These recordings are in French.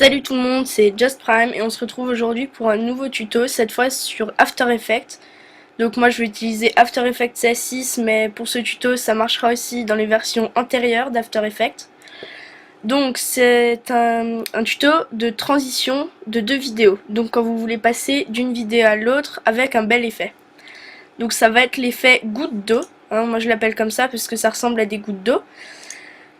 Salut tout le monde, c'est Just Prime et on se retrouve aujourd'hui pour un nouveau tuto, cette fois sur After Effects. Donc moi je vais utiliser After Effects CS6, mais pour ce tuto ça marchera aussi dans les versions antérieures d'After Effects. Donc c'est un tuto de transition de deux vidéos, donc quand vous voulez passer d'une vidéo à l'autre avec un bel effet. Donc ça va être l'effet goutte d'eau, moi je l'appelle comme ça parce que ça ressemble à des gouttes d'eau.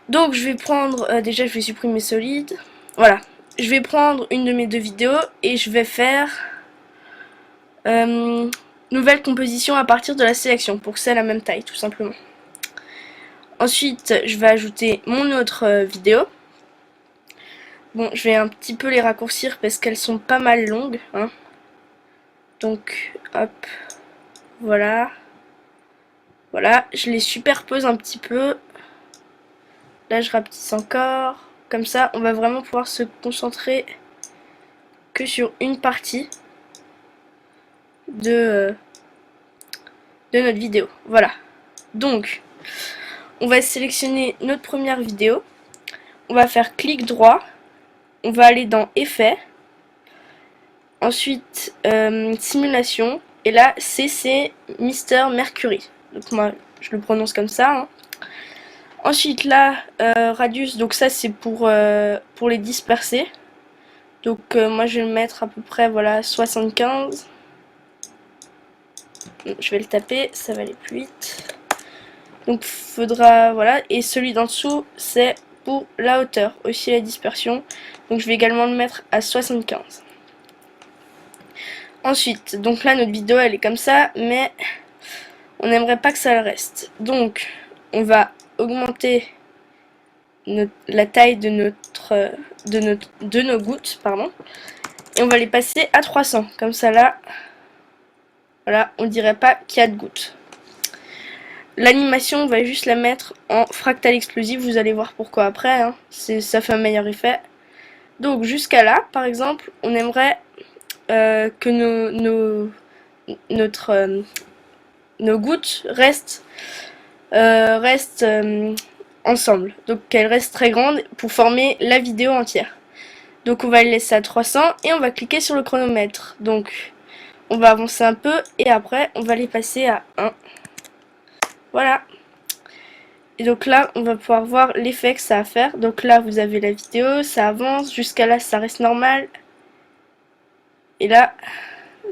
Donc je vais prendre, déjà je vais supprimer solide, voilà. Je vais prendre une de mes deux vidéos et je vais faire nouvelle composition à partir de la sélection pour que c'est la même taille tout simplement. Ensuite je vais ajouter mon autre vidéo. Bon, je vais un petit peu les raccourcir parce qu'elles sont pas mal longues, Donc hop, voilà. Voilà, je les superpose un petit peu. Là je rapetisse encore. Comme ça on va vraiment pouvoir se concentrer que sur une partie de notre vidéo. Voilà. Donc, on va sélectionner notre première vidéo. On va faire clic droit. On va aller dans Effets. Ensuite, Simulation. Et là, c'est Mister Mercury. Donc moi, je le prononce comme ça. Ensuite, là, Radius. Donc ça, c'est pour les disperser. Donc moi, je vais le mettre à peu près, voilà, 75. Je vais le taper, ça va aller plus vite. Donc faudra, voilà, et celui d'en dessous c'est pour la hauteur, aussi la dispersion. Donc je vais également le mettre à 75. Ensuite, donc là notre vidéo elle est comme ça, mais on n'aimerait pas que ça le reste. Donc on va augmenter la taille de nos gouttes, pardon, et on va les passer à 300. Comme ça là, voilà, on dirait pas qu'il y a de gouttes. L'animation, on va juste la mettre en fractal explosif, vous allez voir pourquoi après, ça fait un meilleur effet. Donc jusqu'à là, par exemple, on aimerait que nos gouttes restent ensemble, donc qu'elles restent très grandes pour former la vidéo entière. Donc on va le laisser à 300 et on va cliquer sur le chronomètre. Donc on va avancer un peu et après on va les passer à 1. Voilà. Et donc là, on va pouvoir voir l'effet que ça va faire. Donc là, vous avez la vidéo, ça avance. Jusqu'à là, ça reste normal. Et là,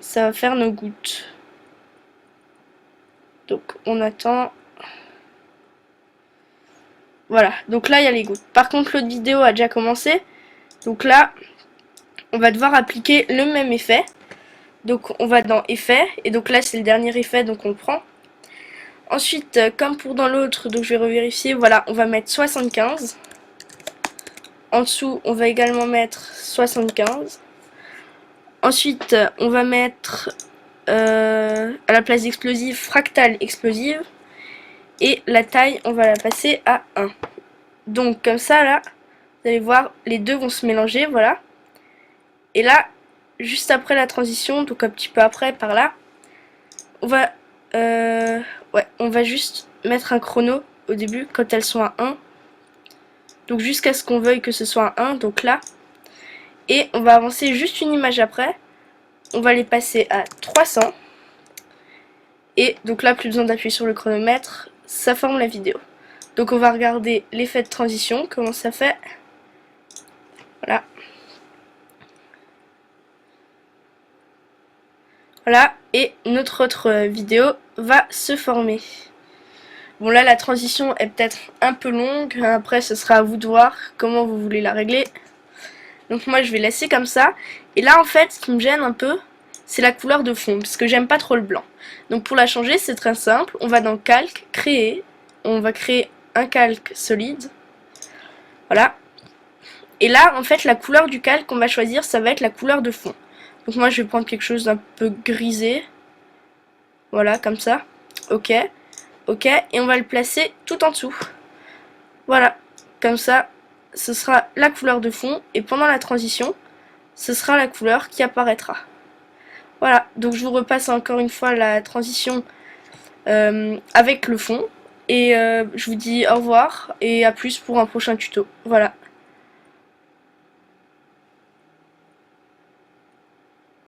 ça va faire nos gouttes. Donc on attend. Voilà. Donc là, il y a les gouttes. Par contre, l'autre vidéo a déjà commencé. Donc là, on va devoir appliquer le même effet. Donc on va dans Effet. Et donc là, c'est le dernier effet, donc on le prend. Ensuite, comme pour dans l'autre, donc je vais revérifier, voilà, on va mettre 75. En dessous, on va également mettre 75. Ensuite, on va mettre à la place d'explosive, fractale explosive. Et la taille, on va la passer à 1. Donc comme ça, là, vous allez voir, les deux vont se mélanger, voilà. Et là, juste après la transition, donc un petit peu après, par là, on va... on va juste mettre un chrono au début quand elles sont à 1. Donc jusqu'à ce qu'on veuille que ce soit à 1, donc là. Et on va avancer juste une image après. On va les passer à 300. Et donc là, plus besoin d'appuyer sur le chronomètre, ça forme la vidéo. Donc on va regarder l'effet de transition, comment ça fait. Voilà. Voilà, et notre autre vidéo va se former. Bon là la transition est peut-être un peu longue, après ce sera à vous de voir comment vous voulez la régler. Donc moi je vais laisser comme ça. Et là en fait ce qui me gêne un peu, c'est la couleur de fond, parce que j'aime pas trop le blanc. Donc pour la changer c'est très simple, on va dans calque, créer, on va créer un calque solide. Voilà. Et là en fait la couleur du calque qu'on va choisir ça va être la couleur de fond. Donc moi je vais prendre quelque chose d'un peu grisé. Voilà comme ça. Ok. Ok, et on va le placer tout en dessous. Voilà, comme ça, ce sera la couleur de fond, et pendant la transition, ce sera la couleur qui apparaîtra. Voilà, donc je vous repasse encore une fois la transition avec le fond, et je vous dis au revoir, et à plus pour un prochain tuto. Voilà.